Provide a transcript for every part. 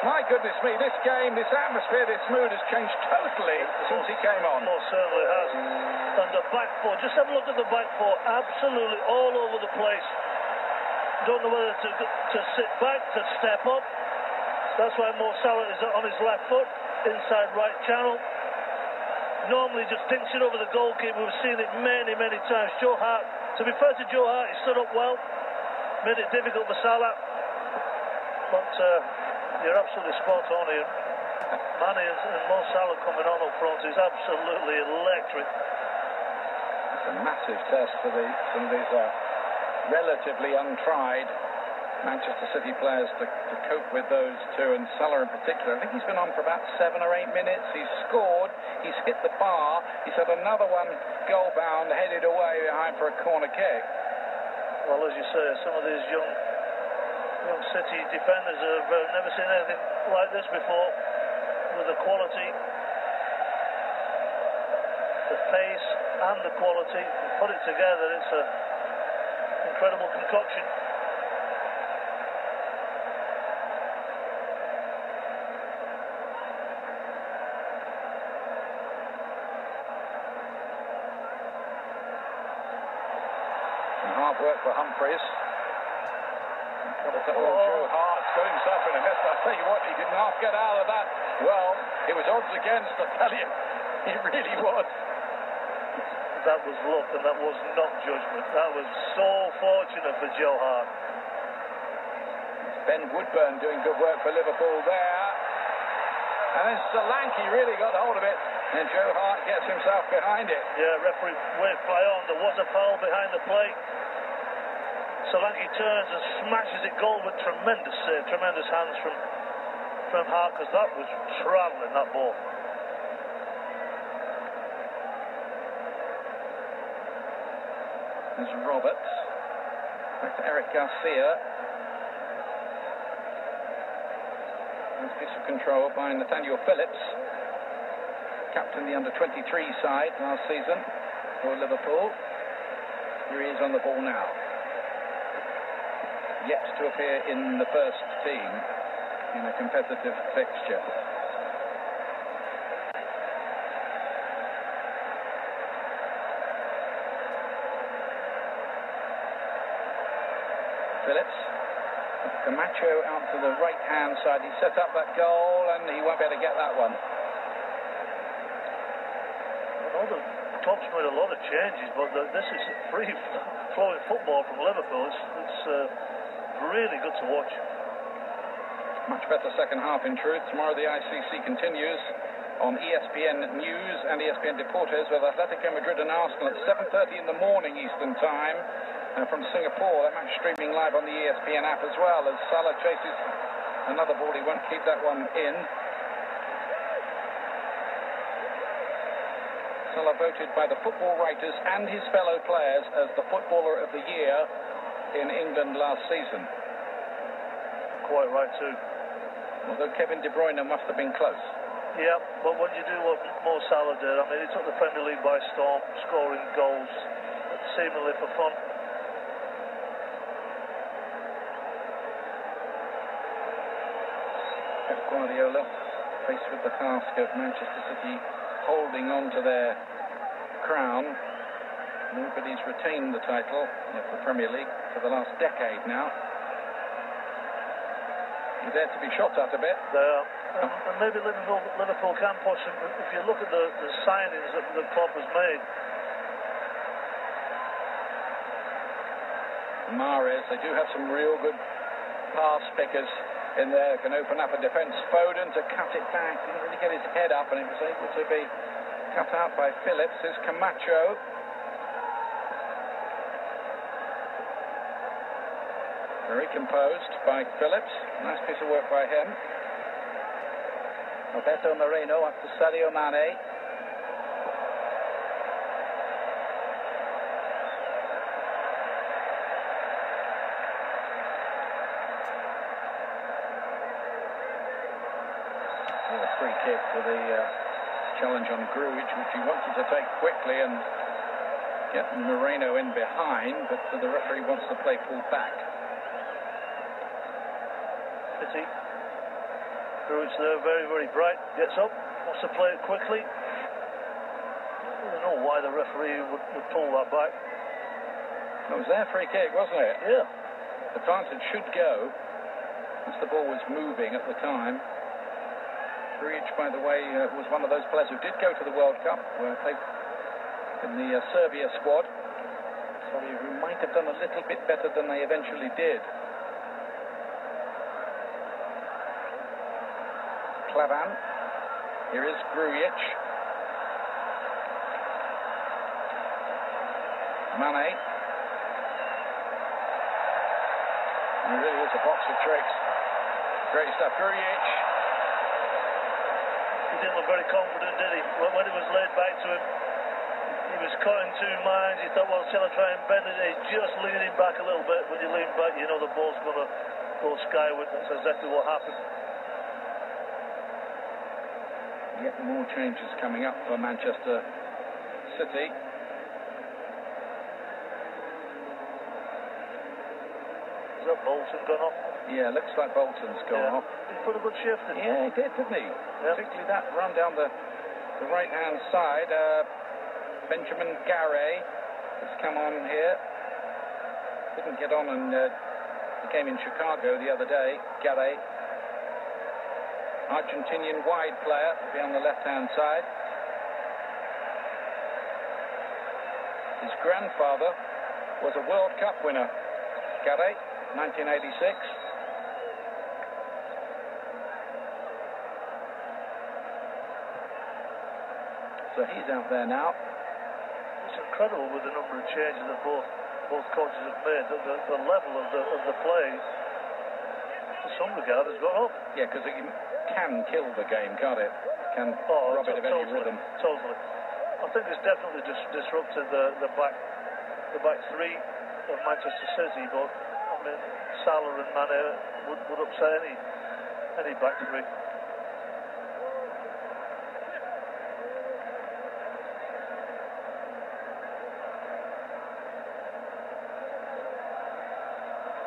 My goodness me, this game, this atmosphere, this mood has changed totally since he came on. Most certainly has. And the back four, just have a look at the back four, absolutely all over the place. Don't know whether to sit back, to step up. That's why Mo Salah is on his left foot, inside right channel. Normally just dinks it over the goalkeeper. We've seen it many, many times. Joe Hart, to be fair to Joe Hart, he stood up well, made it difficult for Salah. But you're absolutely spot on here. Mane and Mo Salah coming on up front is absolutely electric. It's a massive test for some of these relatively untried Manchester City players to cope with those two, and Salah in particular. I think he's been on for about 7 or 8 minutes. He's scored, he's hit the bar, he's had another one goal bound, headed away behind for a corner kick. Well, as you say, some of these young City defenders have never seen anything like this before, with the quality, the pace and the quality. Put it together, it's an incredible concoction. Hard work for Humphreys. Joe Hart got himself in a mess. I tell you what, he didn't half get out of that. Well, it was odds against, I tell you. He really was. That was luck and that was not judgment. That was so fortunate for Joe Hart. Ben Woodburn doing good work for Liverpool there. And then Solanke really got hold of it. And Joe Hart gets himself behind it. Yeah, referee waved play on. There was a foul behind the plate. Solanke turns and smashes it goal with tremendous save, tremendous hands from Hart, because that was travelling, that ball. There's Roberts. Back to Eric Garcia. Nice piece of control by Nathaniel Phillips. Captain the under-23 side last season for Liverpool. Here he is on the ball now. Yet to appear in the first team in a competitive fixture. Phillips. Camacho out to the right-hand side. He set up that goal and he won't be able to get that one. The top's made a lot of changes, but this is free-flowing football from Liverpool. It's really good to watch. Much better second half in truth. Tomorrow the ICC continues on ESPN News and ESPN Deportes with Atletico Madrid and Arsenal at 7:30 in the morning Eastern Time. From Singapore, that match streaming live on the ESPN app as well, as Salah chases another ball. He won't keep that one in. Salah voted by the football writers and his fellow players as the Footballer of the Year in England last season. Quite right too. Although Kevin De Bruyne must have been close. Yeah, but when you do what Mo Salah did, I mean, he took the Premier League by storm, scoring goals seemingly for fun. Pep Guardiola, faced with the task of Manchester City holding on to their crown. Nobody's retained the title of the Premier League for the last decade now. They're there to be shot at a bit. They are. And maybe Liverpool can push them. If you look at the signings that the club has made. Mahrez, they do have some real good pass pickers in there, can open up a defence. Foden to cut it back, didn't really get his head up, and it was able to be cut out by Phillips. There's Camacho. Very composed by Phillips. Nice piece of work by him. Roberto Moreno up to Sadio Mane. A free kick for the challenge on Grujic, which he wanted to take quickly and get Moreno in behind, but the referee wants the play pulled back. Pity. Grujic there, very, very bright. Gets up, wants to play it quickly. I don't know why the referee would pull that back. It was their free kick, wasn't it? Yeah. Advantage should go, as the ball was moving at the time. Grujic, by the way, was one of those players who did go to the World Cup, where played in the Serbia squad. So who might have done a little bit better than they eventually did. Klavan. Here is Grujic. Mane. He really is a box of tricks. Great stuff. Grujic. He didn't look very confident, did he? When it was laid back to him, he was caught in two minds. He thought, well, shall I try and bend it? He's just leaning back a little bit. When you lean back, you know the ball's going to go skyward. That's exactly what happened. Yet more changes coming up for Manchester City. Is that Bolton gone off? Yeah, looks like Bolton's gone off. He put a good shift in. Yeah, he did, didn't he? Yeah. Particularly that run down the right-hand side. Benjamin Garre has come on here. Didn't get on in the game in Chicago the other day. Garre, Argentinian wide player, will be on the left-hand side. His grandfather was a World Cup winner. Garre, 1986. So he's out there now. It's incredible with the number of changes that both coaches have made. The level of the play, to some regard, has gone up. Yeah, because it can kill the game, can't it? Can rob it of any rhythm. Totally. I think it's definitely disrupted the back three of Manchester City, but I mean Salah and Mane would upset any back three.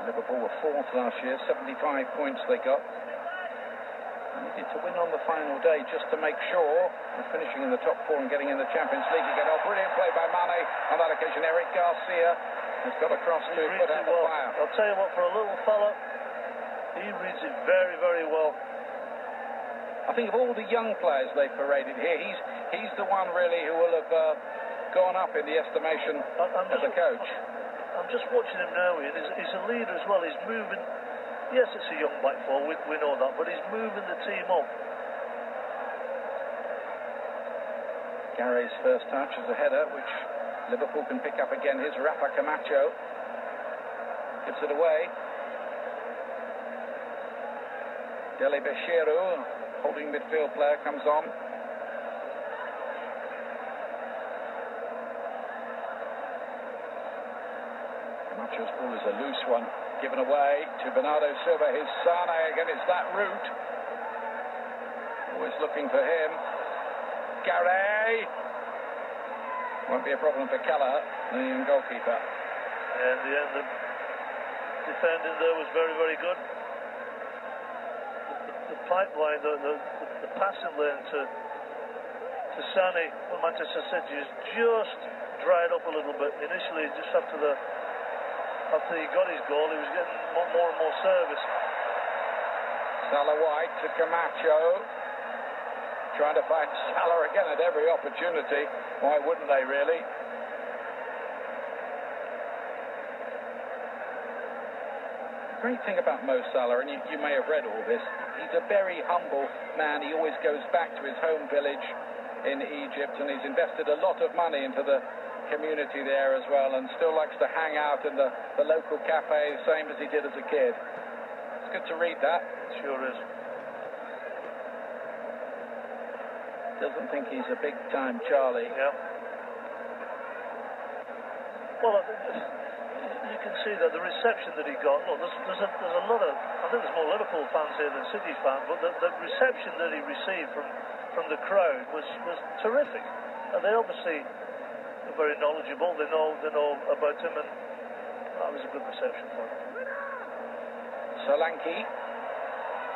Liverpool were fourth last year, 75 points they got. They needed to win on the final day just to make sure of finishing in the top four and getting in the Champions League again. Oh, brilliant play by Mane on that occasion. Eric Garcia has got across to put out the fire. I'll tell you what, for a little fella, he reads it very, very well. I think of all the young players they've paraded here, he's the one really who will have gone up in the estimation of the coach. I'm just watching him now, Ian. He's a leader as well. He's moving. Yes, it's a young back four, we know that, but he's moving the team up. Garre's first touch is a header, which Liverpool can pick up again. Here's Rafa Camacho. Gives it away. Dele Becheiro, holding midfield player, comes on. Camacho's ball is a loose one. Given away to Bernardo Silva. His Sane again. It's that route. Always looking for him. Garre. Won't be a problem for Keller, the young goalkeeper. And the end, the defending there was very, very good. The pipeline, the passing lane to Sane for Manchester City has just dried up a little bit. Initially, just after he got his goal, he was getting more and more service. Salah White to Camacho. Trying to find Salah again at every opportunity. Why wouldn't they, really? The great thing about Mo Salah, and you may have read all this, he's a very humble man. He always goes back to his home village in Egypt, and he's invested a lot of money into the community there as well, and still likes to hang out in the local cafe, same as he did as a kid. It's good to read that. Sure is. Doesn't think he's a big-time Charlie. Yeah. Well, you can see that the reception that he got. Look, there's a lot of. I think there's more Liverpool fans here than City fans, but the reception that he received from the crowd was terrific, and they obviously are very knowledgeable. They know about him, and that was a good reception for him. Solanke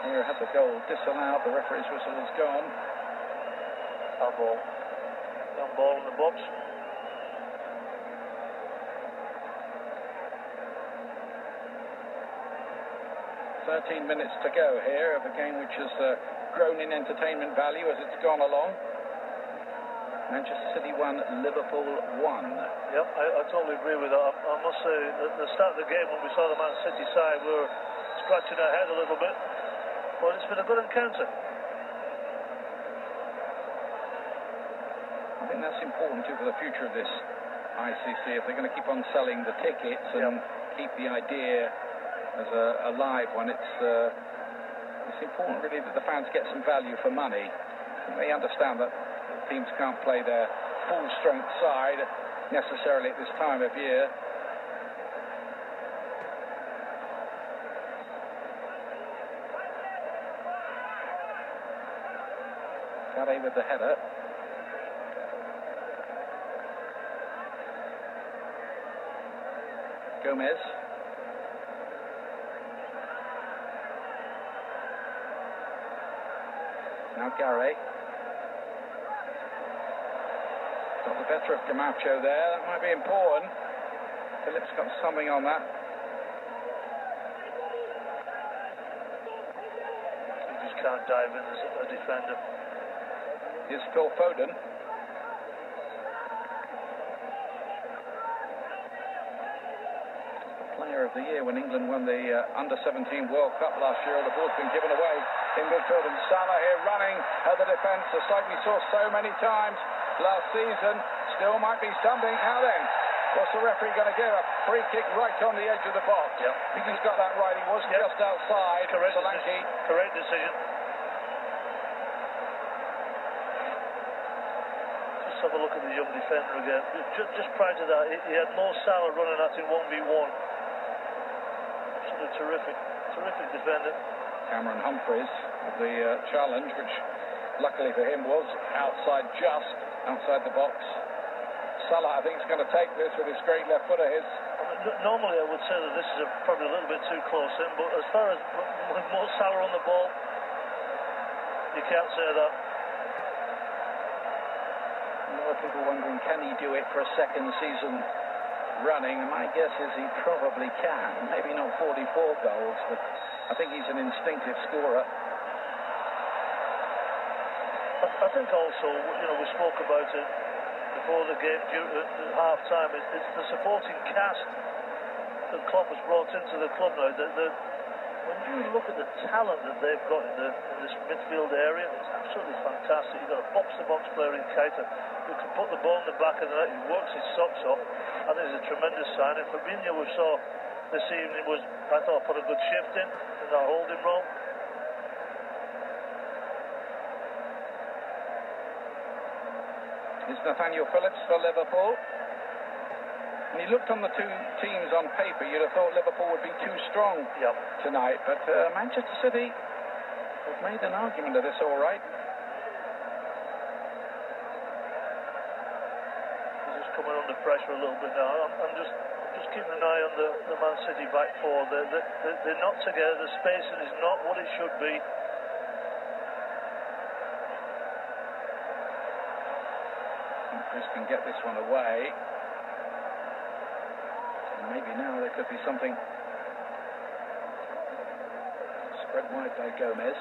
We had the goal disallowed. The referee's whistle is gone. Handball. Handball in the box. 13 minutes to go here of a game which has grown in entertainment value as it's gone along. Manchester City 1, Liverpool 1. Yep, I totally agree with that. I must say, at the start of the game when we saw the Man City side, we were scratching our head a little bit. But it's been a good encounter. I think that's important too for the future of this ICC. If they're going to keep on selling the tickets and keep the idea as a live one, it's important really that the fans get some value for money. They understand that teams can't play their full strength side necessarily at this time of year. Gary with the header. Gomez. Now Gary. Got the better of Camacho there. That might be important. Phillips got something on that. You just can't dive in as a defender. Here's Phil Foden. Player of the year when England won the Under-17 World Cup last year. The ball's been given away in midfield, and Salah here running at the defence, a sight we saw so many times last season. Still might be something. How then? What's the referee going to give? A free kick right on the edge of the box. Yep. I think he's got that right. He was just outside. Correct Solanke. decision. Correct decision. Just have a look at the young defender again. Just prior to that, he had Mo Salah running at him 1v1. Absolutely terrific. Terrific defender. Cameron Humphreys with the challenge, which luckily for him was outside the box. Salah, I think, is going to take this with his great left foot of his. Normally, I would say that this is probably a little bit too close in, but as far as with Mo Salah on the ball, you can't say that. A lot of people wondering, can he do it for a second season running? And my guess is he probably can. Maybe not 44 goals, but I think he's an instinctive scorer. I think also, we spoke about it before the game, at half-time, it's the supporting cast that Klopp has brought into the club now. When you look at the talent that they've got in this midfield area, it's absolutely fantastic. You've got a box-to-box player in Keita who can put the ball in the back of the net, he works his socks off. I think it's a tremendous signing. Fabinho, we saw this evening, I thought, put a good shift in that holding role. Is Nathaniel Phillips for Liverpool. And he looked on the two teams on paper. You'd have thought Liverpool would be too strong tonight. But Manchester City have made an argument of this all right. He's just coming under pressure a little bit now. I'm just keeping an eye on the Man City back four. They're not together. The spacing is not what it should be. Chris can get this one away. And maybe now there could be something. Spread wide by Gomez.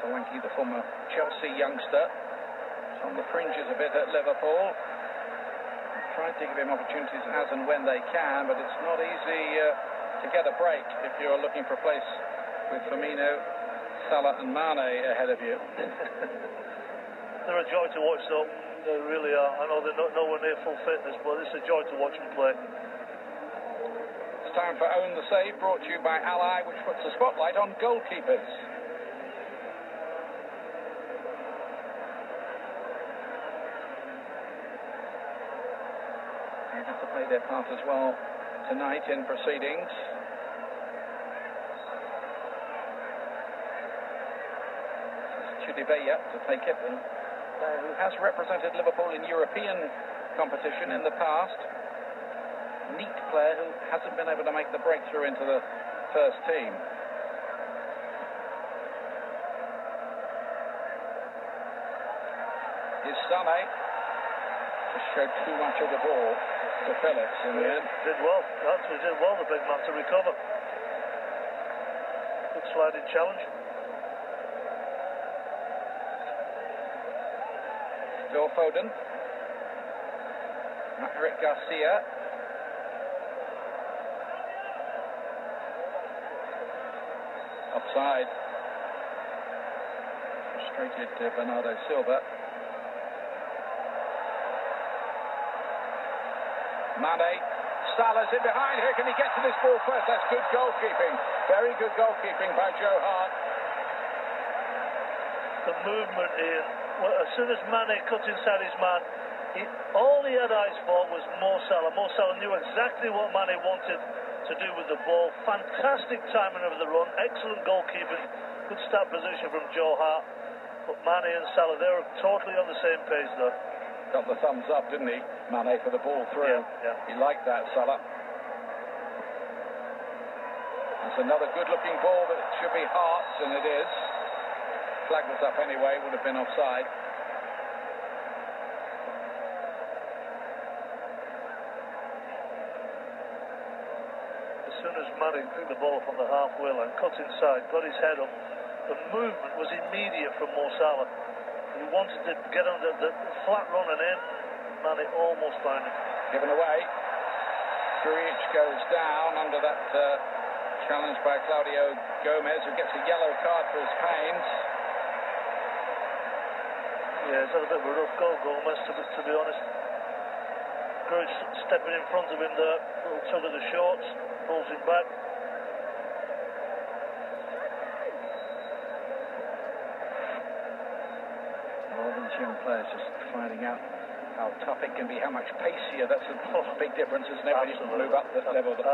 Solanke, the former Chelsea youngster, is on the fringes a bit at Liverpool. Trying to give him opportunities as and when they can, but it's not easy to get a break if you're looking for a place with Firmino, Salah and Mane ahead of you. They're a joy to watch though, they really are. I know they're nowhere near full fitness, but it's a joy to watch them play. It's time for Own the Save, brought to you by Ally, which puts a spotlight on goalkeepers. They have to play their part as well tonight in proceedings. Chudivella to take it, who has represented Liverpool in European competition in the past. Neat player who hasn't been able to make the breakthrough into the first team. His Sané just showed too much of the ball to Phillips in the end. Did well. Actually did well, the big man, to recover. Good sliding challenge. Still Foden. Eric Garcia. Offside. Frustrated Bernardo Silva. Mane. Salah's in behind. Here, can he get to this ball first? That's good goalkeeping. Very good goalkeeping by Joe Hart. The movement here. Well, as soon as Mane cut inside his man, all he had eyes for was Mo Salah. Mo Salah knew exactly what Mane wanted to do with the ball. Fantastic timing of the run. Excellent goalkeeping. Good start position from Joe Hart. But Mane and Salah, they were totally on the same page, though. Got the thumbs up, didn't he, Mane, for the ball through. Yeah. He liked that, Salah. That's another good-looking ball, but it should be Hart's, and it is. Flag was up anyway, would have been offside. As soon as Mane picked the ball from the halfway line, cut inside, got his head up, the movement was immediate from Mo Salah. He wanted to get on the flat running in. Mane almost found it. Given away. Grujic goes down under that challenge by Claudio Gomez, who gets a yellow card for his pains. Yeah, it's had a bit of a rough goal, Gomez, to be honest. Grujic stepping in front of him there, little tug of the shorts, pulls him back. Young players just finding out how tough it can be, how much pacier. That's a big difference, isn't it? When you can move up the level, the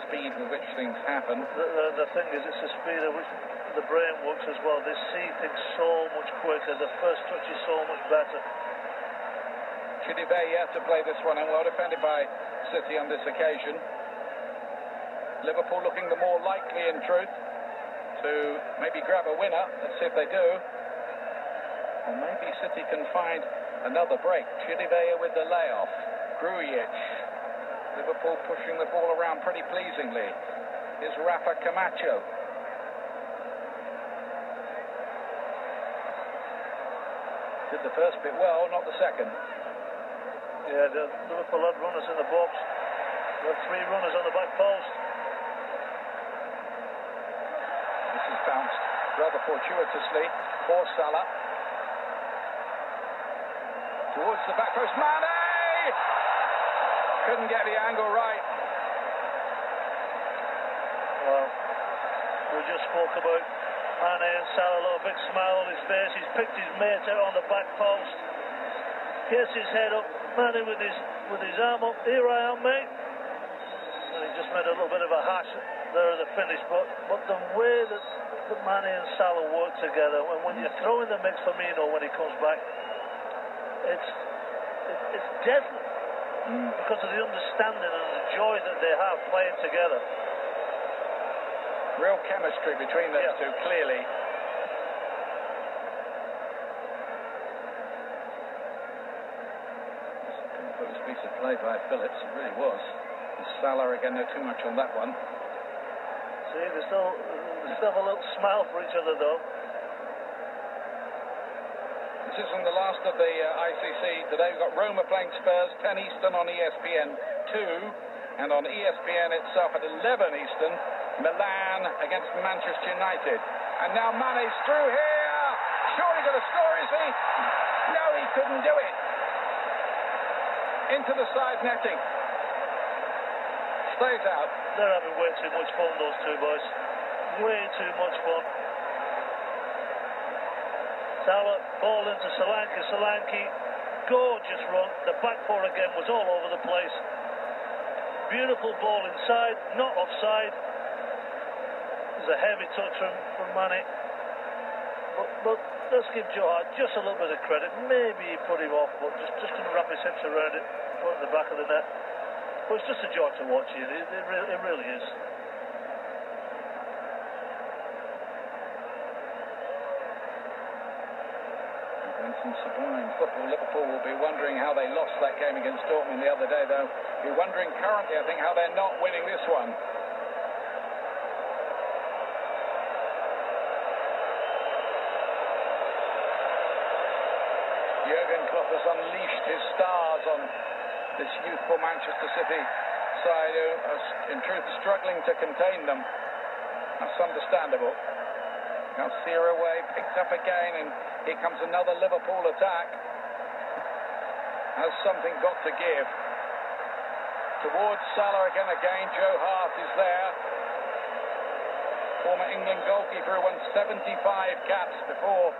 speed with which things happen. The thing is, it's the speed at which the brain works as well. They see things so much quicker. The first touch is so much better. Chidivey to play this one, and well defended by City on this occasion. Liverpool looking the more likely, in truth, to maybe grab a winner. Let's see if they do. Or maybe City can find another break. Chidivey with the layoff. Grujic. Liverpool pushing the ball around pretty pleasingly. Here's Rafa Camacho. Did the first bit well, not the second. Yeah, the Liverpool had runners in the box. There were 3 runners on the back post. This is bounced rather fortuitously for Salah. Towards the back post, Mane! Couldn't get the angle right. Well, we just spoke about Mane and Salah, a little big smile on his face. He's picked his mate out on the back post. Gets his head up, Mane with his arm up. Here I am, mate. And he just made a little bit of a hash there at the finish. But the way that Mane and Salah work together, and when you throw in the mix Firmino when he comes back, it's deadly because of the understanding and the joy that they have playing together. Real chemistry between those two, clearly. It's a composed piece of play by Phillips, it really was. And Salah again, no too much on that one. See, they still have a little smile for each other, though. This isn't the last of the ICC. Today we've got Roma playing Spurs, 10 Eastern on ESPN 2, and on ESPN itself at 11 Eastern, Milan against Manchester United. And now Mane's through here. Surely going to score, is he? No, he couldn't do it. Into the side netting. Stays out. They're having way too much fun, those two boys. Way too much fun. Salah, ball into Solanke, gorgeous run. The back four again was all over the place. Beautiful ball inside, not offside. There's a heavy touch from Mane. But let's give Joe Hart just a little bit of credit. Maybe he put him off, but just couldn't wrap his hips around it, put it in the back of the net. But it's just a joy to watch it. It really is. Sublime football. Liverpool will be wondering how they lost that game against Dortmund the other day, though. Be wondering currently, I think, how they're not winning this one. Jurgen Klopp has unleashed his stars on this youthful Manchester City side, who are in truth struggling to contain them. That's understandable. Garcia away, picked up again, and here comes another Liverpool attack. Has something got to give? Towards Salah again. Joe Hart is there. Former England goalkeeper who won 75 caps before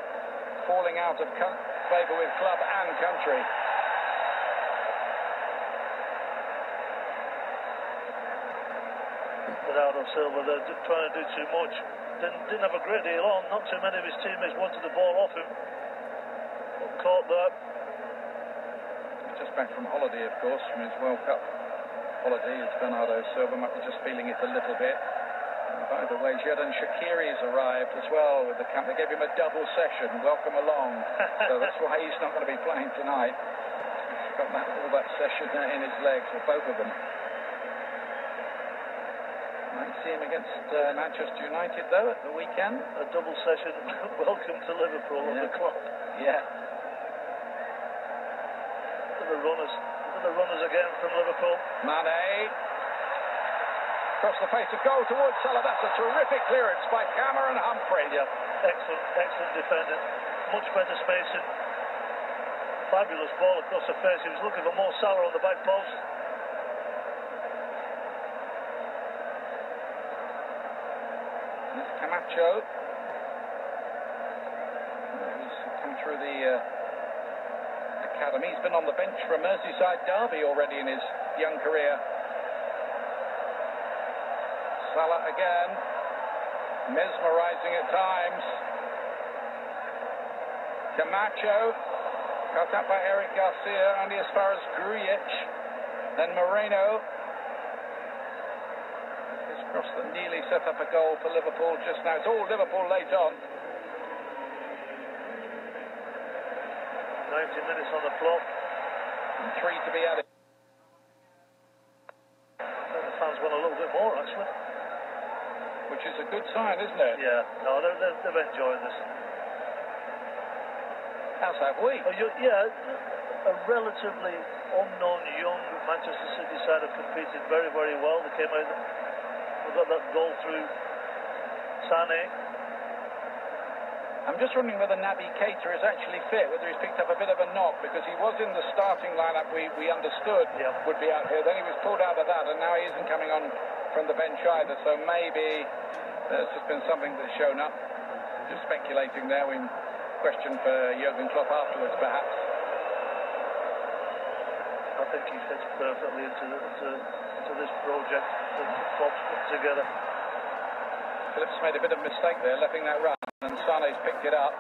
falling out of favour with club and country. Bernardo Silva, they're trying to do too much. Didn't have a great deal on. Not too many of his teammates wanted the ball off him. But caught that. Just back from holiday, of course, from his World Cup holiday. As Bernardo Silva might be just feeling it a little bit. And by the way, Xherdan Shaqiri's arrived as well with the camp. They gave him a double session. Welcome along. So that's why he's not going to be playing tonight. He's got all that session in his legs, or both of them. Might see him against Manchester United, though, at the weekend. A double session. Welcome to Liverpool on the clock. Yeah. Look at the runners again from Liverpool. Mane. Across the face of goal towards Salah. That's a terrific clearance by Cameron Humphrey. Yeah, excellent defending. Much better spacing. Fabulous ball across the face. He was looking for more Salah on the back post. Camacho. He's come through the academy. He's been on the bench for a Merseyside derby already in his young career. Salah again. Mesmerising at times. Camacho. Cut up by Eric Garcia. Only as far as Grujic. Then Moreno. That nearly set up a goal for Liverpool just now. It's all Liverpool late on. 90 minutes on the clock. And 3 to be added. The fans want a little bit more, actually. Which is a good sign, isn't it? Yeah, no, they've enjoyed this. As have we. A relatively unknown young Manchester City side have competed very, very well. They came out. Got that goal through Sané. I'm just wondering whether Naby Keita is actually fit, whether he's picked up a bit of a knock, because he was in the starting lineup we understood would be out here. Then he was pulled out of that, and now he isn't coming on from the bench either. So maybe there's just been something that's shown up. Just speculating there. We question for Jurgen Klopp afterwards, perhaps. I think he fits perfectly into this project that Klopp's put together. Phillips made a bit of a mistake there, letting that run, and Sané's picked it up.